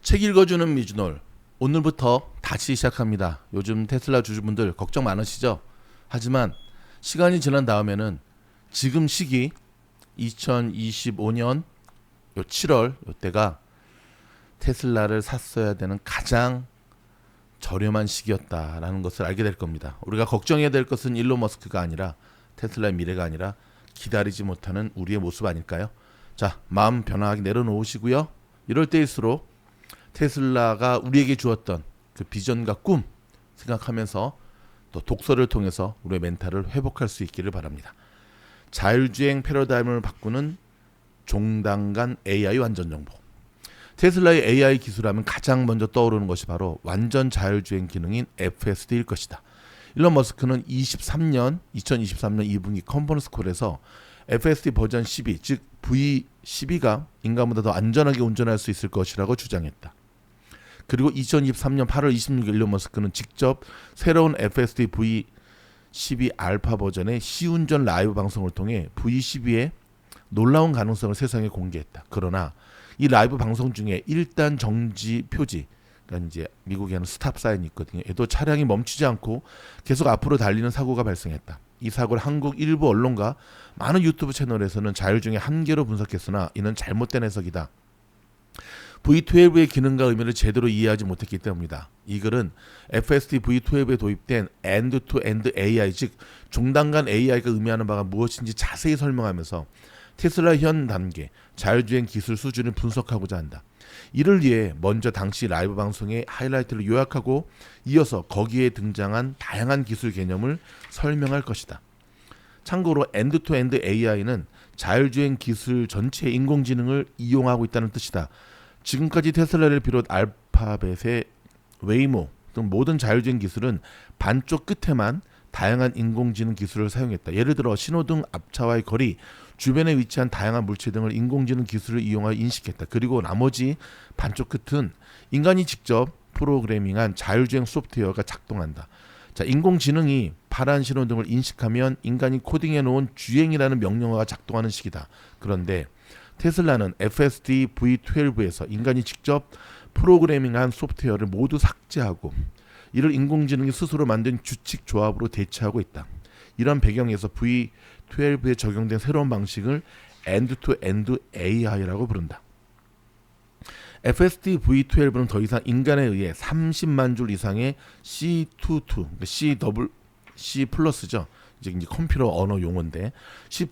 책 읽어주는 미주놀 오늘부터 다시 시작합니다. 요즘 테슬라 주주분들 걱정 많으시죠? 하지만 시간이 지난 다음에는 지금 시기 2025년 요 7월 요때가 테슬라를 샀어야 되는 가장 저렴한 시기였다라는 것을 알게 될 겁니다. 우리가 걱정해야 될 것은 일론 머스크가 아니라 테슬라의 미래가 아니라 기다리지 못하는 우리의 모습 아닐까요? 자, 마음 변화하게 내려놓으시고요. 이럴 때일수록 테슬라가 우리에게 주었던 그 비전과 꿈 생각하면서 또 독서를 통해서 우리의 멘탈을 회복할 수 있기를 바랍니다. 자율주행 패러다임을 바꾸는 종단간 AI 완전 정복. 테슬라의 AI 기술하면 가장 먼저 떠오르는 것이 바로 완전 자율주행 기능인 FSD일 것이다. 일론 머스크는 2023년 2분기 컨퍼런스 콜에서 FSD 버전 12, 즉 V12가 인간보다 더 안전하게 운전할 수 있을 것이라고 주장했다. 그리고 2023년 8월 26일 일론 머스크는 직접 새로운 FSD V12 알파 버전의 시운전 라이브 방송을 통해 V12의 놀라운 가능성을 세상에 공개했다. 그러나 이 라이브 방송 중에 1단 정지 표지, 그러니까 이제 미국에는 스탑 사인이 있거든요. 에도 차량이 멈추지 않고 계속 앞으로 달리는 사고가 발생했다. 이 사고를 한국 일부 언론과 많은 유튜브 채널에서는 자율주행의 한계로 분석했으나 이는 잘못된 해석이다. V12의 기능과 의미를 제대로 이해하지 못했기 때문이다. 이 글은 FSD V12에 도입된 end-to-end AI, 즉 종단간 AI가 의미하는 바가 무엇인지 자세히 설명하면서 테슬라 현 단계 자율주행 기술 수준을 분석하고자 한다. 이를 위해 먼저 당시 라이브 방송의 하이라이트를 요약하고 이어서 거기에 등장한 다양한 기술 개념을 설명할 것이다. 참고로 end-to-end AI는 자율주행 기술 전체의 인공지능을 이용하고 있다는 뜻이다. 지금까지 테슬라를 비롯 알파벳의 웨이모 등 모든 자율주행 기술은 반쪽 끝에만 다양한 인공지능 기술을 사용했다. 예를 들어 신호등 앞차와의 거리, 주변에 위치한 다양한 물체 등을 인공지능 기술을 이용하여 인식했다. 그리고 나머지 반쪽 끝은 인간이 직접 프로그래밍한 자율주행 소프트웨어가 작동한다. 자, 인공지능이 파란 신호등을 인식하면 인간이 코딩해 놓은 주행이라는 명령어가 작동하는 식이다. 그런데 테슬라는 FSD V12에서 인간이 직접 프로그래밍한 소프트웨어를 모두 삭제하고 이를 인공지능이 스스로 만든 규칙 조합으로 대체하고 있다. 이런 배경에서 V12에 적용된 새로운 방식을 end-to-end AI라고 부른다. FSD V12는 더 이상 인간에 의해 30만 줄 이상의 C++, C 플러스죠. 이제 컴퓨터 언어 용어인데 C++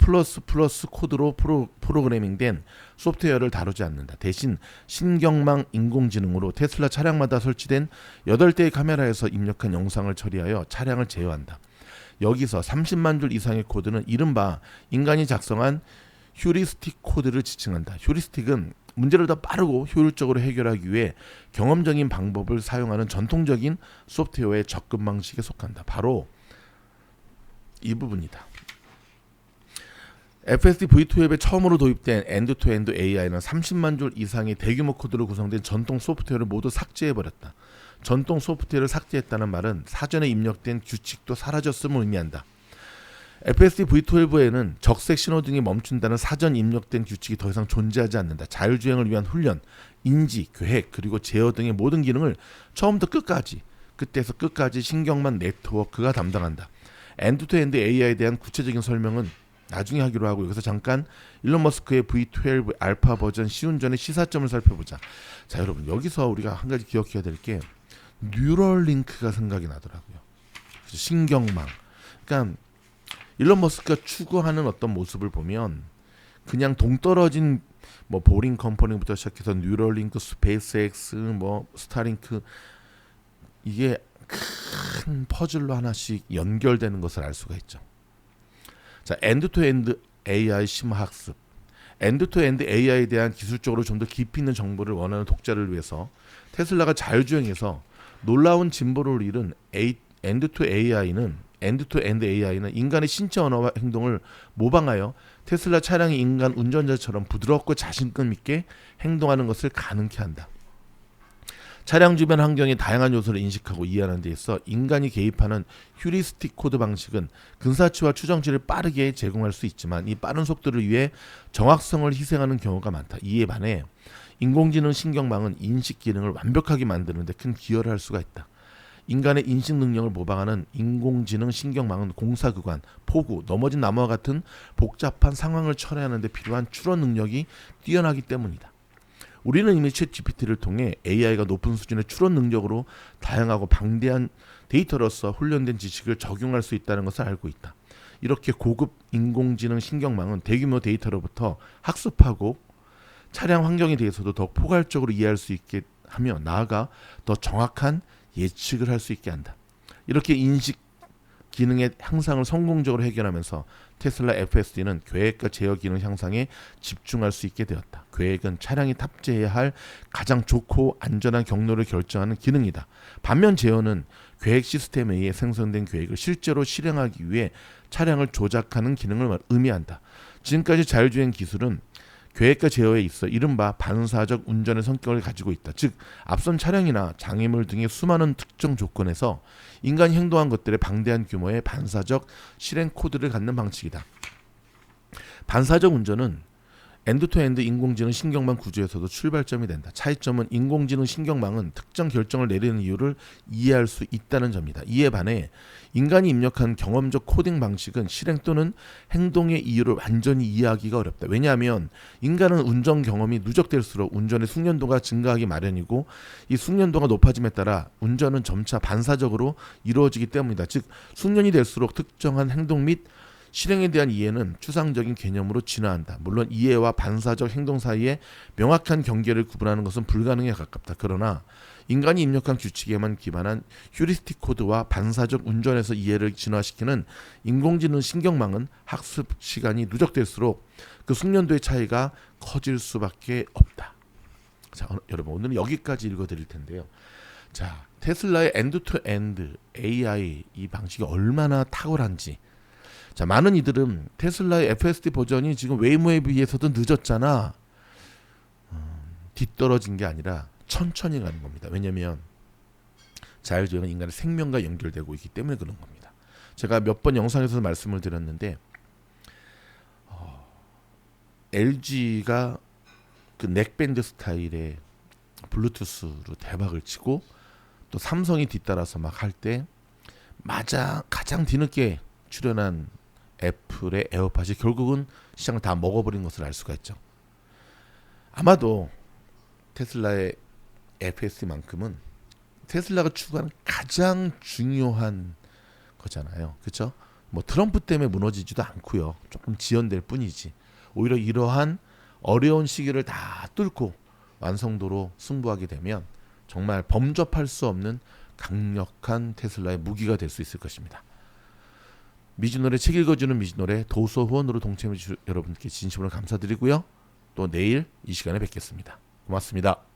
코드로 프로그래밍된 소프트웨어를 다루지 않는다. 대신 신경망 인공지능으로 테슬라 차량마다 설치된 8대의 카메라에서 입력한 영상을 처리하여 차량을 제어한다. 여기서 30만 줄 이상의 코드는 이른바 인간이 작성한 휴리스틱 코드를 지칭한다. 휴리스틱은 문제를 더 빠르고 효율적으로 해결하기 위해 경험적인 방법을 사용하는 전통적인 소프트웨어의 접근 방식에 속한다. 바로 이 부분이다. FSD V12에 처음으로 도입된 end-to-end AI는 30만 줄 이상의 대규모 코드로 구성된 전통 소프트웨어를 모두 삭제해버렸다. 전통 소프트웨어를 삭제했다는 말은 사전에 입력된 규칙도 사라졌음을 의미한다. FSD V12에는 적색 신호등이 멈춘다는 사전 입력된 규칙이 더 이상 존재하지 않는다. 자율주행을 위한 훈련, 인지, 계획, 그리고 제어 등의 모든 기능을 처음부터 끝까지, 끝에서 끝까지 신경망 네트워크가 담당한다. end-to-end AI에 대한 구체적인 설명은 나중에 하기로 하고 여기서 잠깐 일론 머스크의 V12 알파 버전 시운전의 시사점을 살펴보자. 자, 여러분 여기서 우리가 한 가지 기억해야 될 게 뉴럴링크가 생각이 나더라고요. 신경망. 그러니까 일론 머스크가 추구하는 어떤 모습을 보면 그냥 동떨어진 뭐 보링 컴퍼니부터 시작해서 뉴럴링크, 스페이스X, 뭐 스타링크 이게 큰 퍼즐로 하나씩 연결되는 것을 알 수가 있죠. 자, end-to-end AI 심화학습. end-to-end AI에 대한 기술적으로 좀 더 깊이 있는 정보를 원하는 독자를 위해서 테슬라가 자율주행에서 놀라운 진보를 이룬 end-to-end AI는 인간의 신체 언어와 행동을 모방하여 테슬라 차량이 인간 운전자처럼 부드럽고 자신감 있게 행동하는 것을 가능케 한다. 차량 주변 환경의 다양한 요소를 인식하고 이해하는 데 있어 인간이 개입하는 휴리스틱 코드 방식은 근사치와 추정치를 빠르게 제공할 수 있지만 이 빠른 속도를 위해 정확성을 희생하는 경우가 많다. 이에 반해 인공지능 신경망은 인식 기능을 완벽하게 만드는 데 큰 기여를 할 수가 있다. 인간의 인식 능력을 모방하는 인공지능 신경망은 공사구간, 폭우, 넘어진 나무와 같은 복잡한 상황을 처리하는 데 필요한 추론 능력이 뛰어나기 때문이다. 우리는 이미 챗 GPT를 통해 AI가 높은 수준의 추론 능력으로 다양하고 방대한 데이터로서 훈련된 지식을 적용할 수 있다는 것을 알고 있다. 이렇게 고급 인공지능 신경망은 대규모 데이터로부터 학습하고 차량 환경에 대해서도 더 포괄적으로 이해할 수 있게 하며 나아가 더 정확한 예측을 할 수 있게 한다. 이렇게 인식 기능의 향상을 성공적으로 해결하면서 테슬라 FSD는 계획과 제어 기능 향상에 집중할 수 있게 되었다. 계획은 차량이 탑재해야 할 가장 좋고 안전한 경로를 결정하는 기능이다. 반면 제어는 계획 시스템에 의해 생성된 계획을 실제로 실행하기 위해 차량을 조작하는 기능을 의미한다. 지금까지 자율주행 기술은 계획과 제어에 있어 이른바 반사적 운전의 성격을 가지고 있다. 즉 앞선 차량이나 장애물 등의 수많은 특정 조건에서 인간이 행동한 것들의 방대한 규모의 반사적 실행 코드를 갖는 방식이다. 반사적 운전은 엔드투엔드 인공지능 신경망 구조에서도 출발점이 된다. 차이점은 인공지능 신경망은 특정 결정을 내리는 이유를 이해할 수 있다는 점이다. 이에 반해 인간이 입력한 경험적 코딩 방식은 실행 또는 행동의 이유를 완전히 이해하기가 어렵다. 왜냐하면 인간은 운전 경험이 누적될수록 운전의 숙련도가 증가하기 마련이고 이 숙련도가 높아짐에 따라 운전은 점차 반사적으로 이루어지기 때문이다. 즉 숙련이 될수록 특정한 행동 및 실행에 대한 이해는 추상적인 개념으로 진화한다. 물론 이해와 반사적 행동 사이에 명확한 경계를 구분하는 것은 불가능에 가깝다. 그러나 인간이 입력한 규칙에만 기반한 휴리스틱 코드와 반사적 운전에서 이해를 진화시키는 인공지능 신경망은 학습 시간이 누적될수록 그 숙련도의 차이가 커질 수밖에 없다. 자, 여러분 오늘은 여기까지 읽어드릴 텐데요. 자, 테슬라의 엔드-투-엔드 AI 이 방식이 얼마나 탁월한지. 자, 많은 이들은 테슬라의 FSD 버전이 지금 웨이모에 비해서도 늦었잖아. 뒤떨어진 게 아니라 천천히 가는 겁니다. 왜냐하면 자율주행은 인간의 생명과 연결되고 있기 때문에 그런 겁니다. 제가 몇 번 영상에서 말씀을 드렸는데 LG가 그 넥밴드 스타일의 블루투스로 대박을 치고 또 삼성이 뒤따라서 막 할 때 가장 뒤늦게 출연한 애플의 에어팟이 결국은 시장을 다 먹어버린 것을 알 수가 있죠. 아마도 테슬라의 FSD만큼은 테슬라가 추구하는 가장 중요한 거잖아요. 그렇죠? 뭐 트럼프 때문에 무너지지도 않고요. 조금 지연될 뿐이지. 오히려 이러한 어려운 시기를 다 뚫고 완성도로 승부하게 되면 정말 범접할 수 없는 강력한 테슬라의 무기가 될 수 있을 것입니다. 미주노래 책 읽어주는 미주노래 도서 후원으로 동참해 주신 여러분께 진심으로 감사드리고요. 또 내일 이 시간에 뵙겠습니다. 고맙습니다.